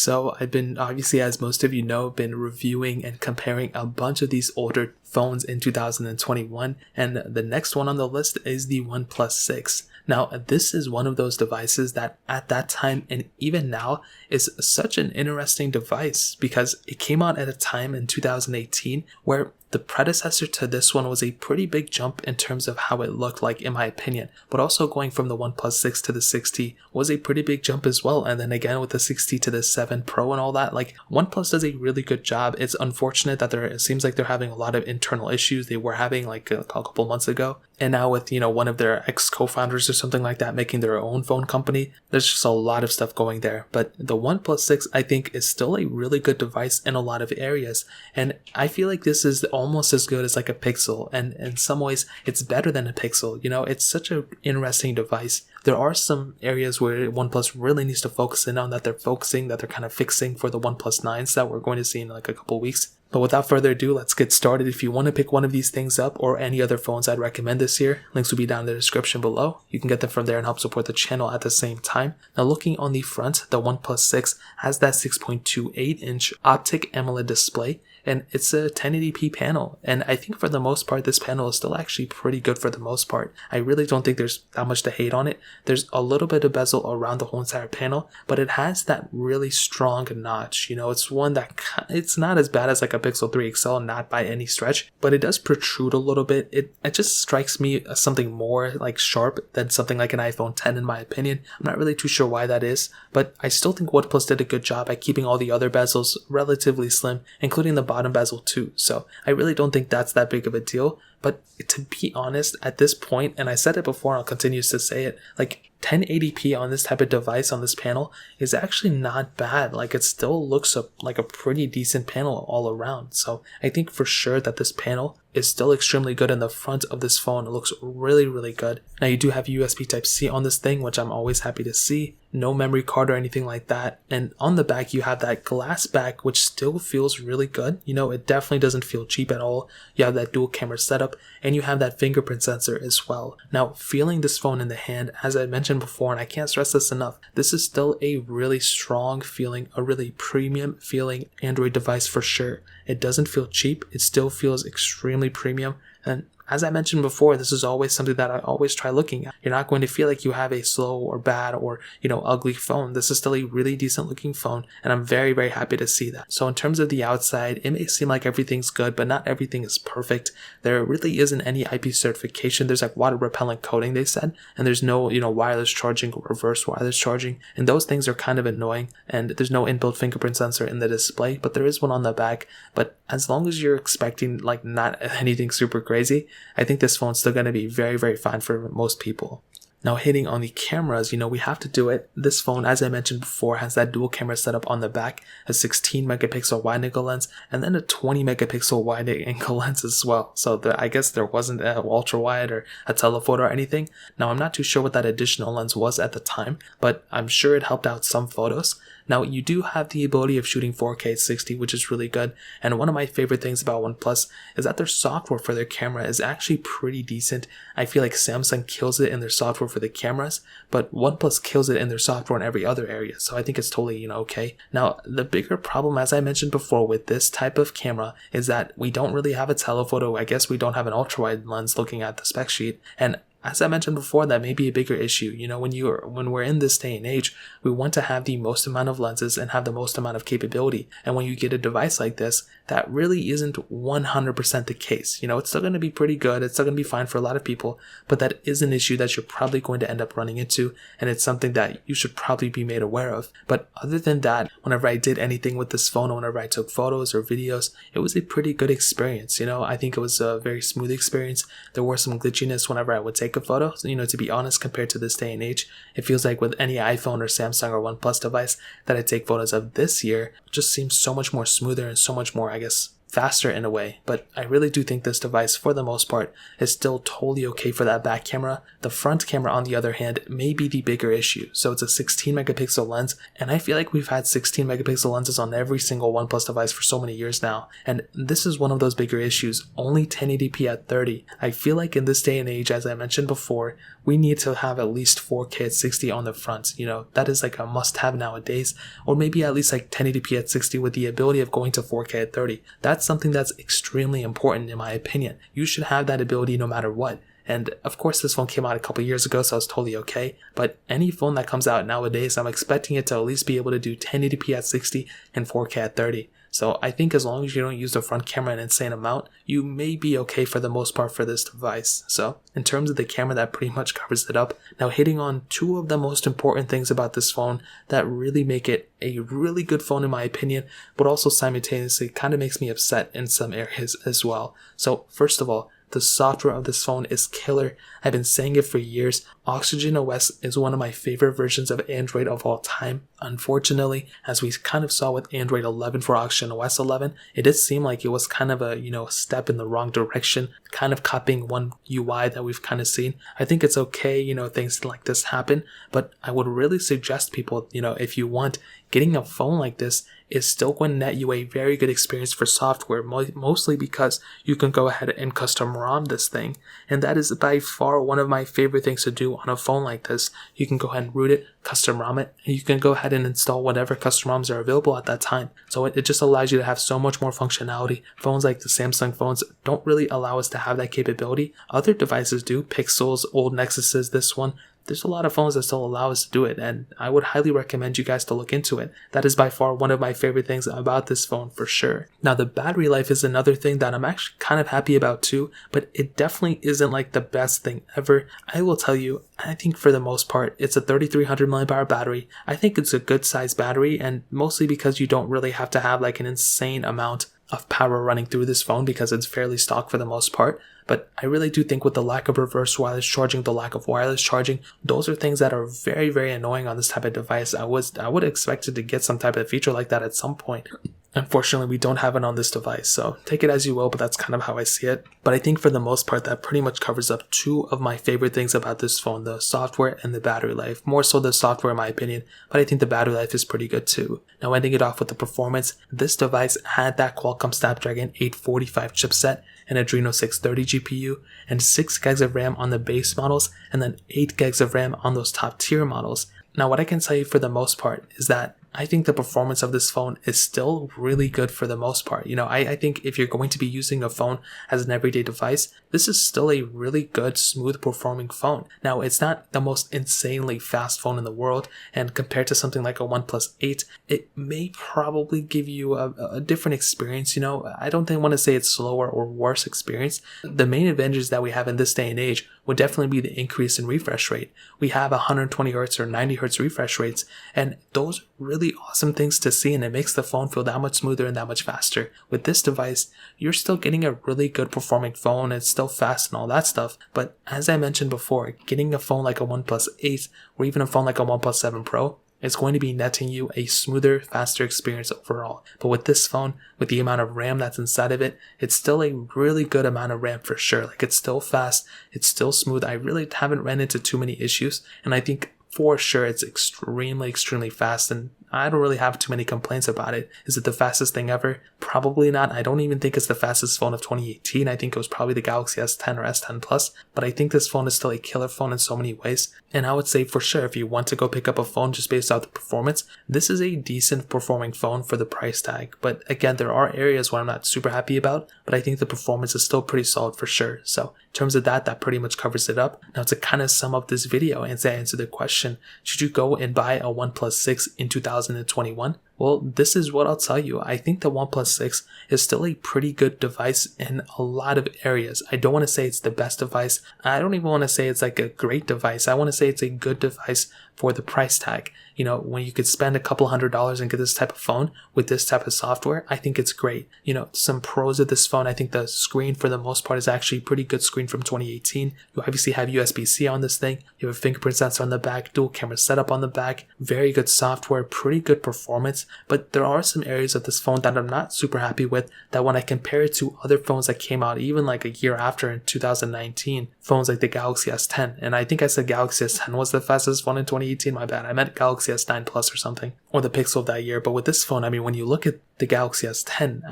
So I've been, obviously, as most of you know, been reviewing and comparing a bunch of these older phones in 2021, and the next one on the list is the OnePlus 6. Now, this is one of those devices that at that time and even now is such an interesting device because it came out at a time in 2018 where the predecessor to this one was a pretty big jump in terms of how it looked like, in my opinion, but also going from the OnePlus 6 to the 6T was a pretty big jump as well. And then again with the 6T to the 7 Pro and all that, like OnePlus does a really good job. It's unfortunate that it seems like they're having a lot of internal issues they were having like a couple months ago. And now with, one of their ex-co-founders or something like that making their own phone company, there's just a lot of stuff going there. But the OnePlus 6, I think, is still a really good device in a lot of areas. And I feel like this is almost as good as like a Pixel. And in some ways, it's better than a Pixel. It's such an interesting device. There are some areas where OnePlus really needs to focus in on that they're kind of fixing for the OnePlus 9s that we're going to see in like a couple weeks. But without further ado, let's get started. If you want to pick one of these things up or any other phones I'd recommend this year, links will be down in the description below. You can get them from there and help support the channel at the same time. Now looking on the front, the OnePlus 6 has that 6.28-inch optic AMOLED display, and it's a 1080p panel. And I think for the most part, this panel is still actually pretty good for the most part. I really don't think there's that much to hate on it. There's a little bit of bezel around the whole entire panel, but it has that really strong notch. It's one that it's not as bad as like a Pixel 3 XL, not by any stretch, but it does protrude a little bit. It just strikes me as something more like sharp than something like an iPhone 10 in my opinion. I'm not really too sure why that is, but I still think OnePlus did a good job at keeping all the other bezels relatively slim, including the bottom bezel too. So I really don't think that's that big of a deal. But to be honest, at this point, and I said it before and I'll continue to say it, like 1080p on this type of device on this panel is actually not bad. Like it still looks like a pretty decent panel all around. So I think for sure that this panel is still extremely good, and the front of this phone looks really, really good. Now you do have USB Type-C on this thing, which I'm always happy to see. No memory card or anything like that. And on the back, you have that glass back, which still feels really good. It definitely doesn't feel cheap at all. You have that dual camera setup, and you have that fingerprint sensor as well. Now, feeling this phone in the hand, as I mentioned before, and I can't stress this enough, this is still a really strong feeling, a really premium feeling Android device for sure. It doesn't feel cheap. It still feels extremely premium. And as I mentioned before, this is always something that I always try looking at. You're not going to feel like you have a slow or bad or, ugly phone. This is still a really decent looking phone, and I'm very, very happy to see that. So in terms of the outside, it may seem like everything's good, but not everything is perfect. There really isn't any IP certification. There's like water repellent coating, they said, and there's no, wireless charging or reverse wireless charging, and those things are kind of annoying. And there's no inbuilt fingerprint sensor in the display, but there is one on the back. But as long as you're expecting like not anything super crazy, I think this phone's still going to be very, very fine for most people. Now hitting on the cameras, we have to do it. This phone, as I mentioned before, has that dual camera setup on the back, a 16 megapixel wide angle lens, and then a 20 megapixel wide angle lens as well. So I guess there wasn't an ultra wide or a telephoto or anything. Now I'm not too sure what that additional lens was at the time, but I'm sure it helped out some photos. Now you do have the ability of shooting 4K at 60, which is really good. And one of my favorite things about OnePlus is that their software for their camera is actually pretty decent. I feel like Samsung kills it in their software for the cameras, but OnePlus kills it in their software in every other area. So I think it's totally, okay. Now the bigger problem, as I mentioned before, with this type of camera is that we don't really have a telephoto. I guess we don't have an ultra wide lens looking at the spec sheet. And as I mentioned before, that may be a bigger issue. When we're in this day and age, we want to have the most amount of lenses and have the most amount of capability. And when you get a device like this, that really isn't 100% the case. It's still going to be pretty good. It's still going to be fine for a lot of people, but that is an issue that you're probably going to end up running into. And it's something that you should probably be made aware of. But other than that, whenever I did anything with this phone, or whenever I took photos or videos, it was a pretty good experience. I think it was a very smooth experience. There were some glitchiness whenever I would take a photo. To be honest, compared to this day and age, it feels like with any iPhone or Samsung or OnePlus device that I take photos of this year, it just seems so much more smoother and so much more, faster in a way. But I really do think this device, for the most part, is still totally okay for that back camera. The front camera, on the other hand, may be the bigger issue. So it's a 16 megapixel lens, and I feel like we've had 16 megapixel lenses on every single OnePlus device for so many years now, and this is one of those bigger issues. Only 1080p at 30. I feel like in this day and age, as I mentioned before, we need to have at least 4K at 60 on the front. That is like a must-have nowadays, or maybe at least like 1080p at 60 with the ability of going to 4K at 30. That's something that's extremely important in my opinion. You should have that ability no matter what. And of course, this phone came out a couple years ago, so it's totally okay. But any phone that comes out nowadays, I'm expecting it to at least be able to do 1080p at 60 and 4K at 30. So I think as long as you don't use the front camera an insane amount, you may be okay for the most part for this device. So in terms of the camera, that pretty much covers it up. Now hitting on two of the most important things about this phone that really make it a really good phone in my opinion, but also simultaneously kind of makes me upset in some areas as well. So first of all, the software of this phone is killer. I've been saying it for years. Oxygen OS is one of my favorite versions of Android of all time. Unfortunately, as we kind of saw with Android 11 for Oxygen OS 11, it did seem like it was kind of a, step in the wrong direction, kind of copying one UI that we've kind of seen. I think it's okay, things like this happen, but I would really suggest people, if you want, getting a phone like this is still going to net you a very good experience for software, mostly because you can go ahead and custom ROM this thing. And that is by far one of my favorite things to do on a phone like this. You can go ahead and root it, custom ROM it, and you can go ahead and install whatever custom ROMs are available at that time. So it just allows you to have so much more functionality. Phones like the Samsung phones don't really allow us to have that capability. Other devices do, Pixels, old Nexuses, this one. There's a lot of phones that still allow us to do it, and I would highly recommend you guys to look into it. That is by far one of my favorite things about this phone for sure. Now the battery life is another thing that I'm actually kind of happy about too, but it definitely isn't like the best thing ever. I will tell you, I think for the most part, it's a 3300 mAh battery. I think it's a good size battery, and mostly because you don't really have to have like an insane amount of power running through this phone because it's fairly stock for the most part. But I really do think with the lack of reverse wireless charging, the lack of wireless charging, those are things that are very, very annoying on this type of device. I would expect it to get some type of feature like that at some point. Unfortunately, we don't have it on this device, so take it as you will, but that's kind of how I see it. But I think for the most part, that pretty much covers up two of my favorite things about this phone, the software and the battery life. More so the software in my opinion, but I think the battery life is pretty good too. Now ending it off with the performance, this device had that Qualcomm Snapdragon 845 chipset, an Adreno 630 GPU, and 6 gigs of RAM on the base models, and then 8 gigs of RAM on those top tier models. Now what I can tell you for the most part is that I think the performance of this phone is still really good for the most part. I think if you're going to be using a phone as an everyday device, this is still a really good, smooth performing phone. Now, it's not the most insanely fast phone in the world, and compared to something like a OnePlus 8, it may probably give you a different experience. I don't want to say it's slower or worse experience. The main advantages that we have in this day and age would definitely be the increase in refresh rate. We have 120 Hz or 90 Hz refresh rates, and those really awesome things to see, and it makes the phone feel that much smoother and that much faster. With this device, you're still getting a really good performing phone. It's still fast and all that stuff, but as I mentioned before, getting a phone like a OnePlus 8 or even a phone like a OnePlus 7 Pro is going to be netting you a smoother, faster experience overall. But with this phone, with the amount of RAM that's inside of it, it's still a really good amount of RAM for sure. Like, it's still fast, it's still smooth. I really haven't ran into too many issues, and I think for sure it's extremely fast, and I don't really have too many complaints about it. Is it the fastest thing ever? Probably not. I don't even think it's the fastest phone of 2018. I think it was probably the Galaxy S10 or S10 Plus, but I think this phone is still a killer phone in so many ways. And I would say for sure, if you want to go pick up a phone just based off the performance, this is a decent performing phone for the price tag. But again, there are areas where I'm not super happy about, but I think the performance is still pretty solid for sure. So in terms of that pretty much covers it up. Now to kind of sum up this video and to answer the question, should you go and buy a OnePlus 6 in 2021? Well, this is what I'll tell you. I think the OnePlus 6 is still a pretty good device in a lot of areas. I don't want to say it's the best device. I don't even want to say it's like a great device. I want to say it's a good device for the price tag. When you could spend a couple $100s and get this type of phone with this type of software, I think it's great. Some pros of this phone, I think the screen for the most part is actually a pretty good screen from 2018. You obviously have USB-C on this thing. You have a fingerprint sensor on the back, dual camera setup on the back, very good software, pretty good performance. But there are some areas of this phone that I'm not super happy with, that when I compare it to other phones that came out even like a year after in 2019, phones like the Galaxy S10, and I think I said Galaxy S10 was the fastest phone in 2018, my bad. I meant Galaxy S9 Plus or something, or the Pixel of that year. But with this phone, when you look at the Galaxy S10,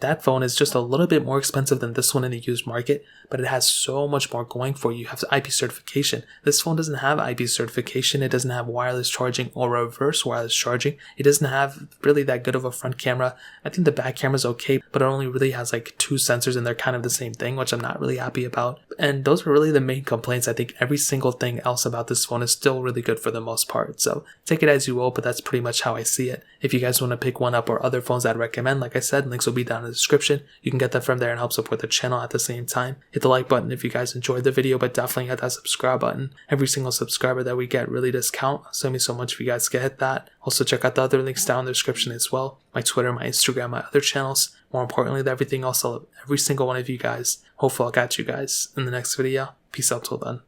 that phone is just a little bit more expensive than this one in the used market, but it has so much more going for you. You have IP certification. This phone doesn't have IP certification. It doesn't have wireless charging or reverse wireless charging. It doesn't have really that good of a front camera. I think the back camera is okay, but it only really has like 2 sensors and they're kind of the same thing, which I'm not really happy about. And those are really the main complaints. I think every single thing else about this phone is still really good for the most part. So take it as you will, but that's pretty much how I see it. If you guys want to pick one up or other phones I'd recommend, like I said, links will be down in the description. You can get that from there and help support the channel at the same time. Hit the like button if you guys enjoyed the video, but definitely hit that subscribe button. Every single subscriber that we get really does count, so me so much if you guys can hit that. Also check out the other links down in the description as well. My Twitter, my Instagram, my other channels. More importantly than everything else, I love every single one of you guys. Hopefully I'll catch you guys in the next video. Peace out till then.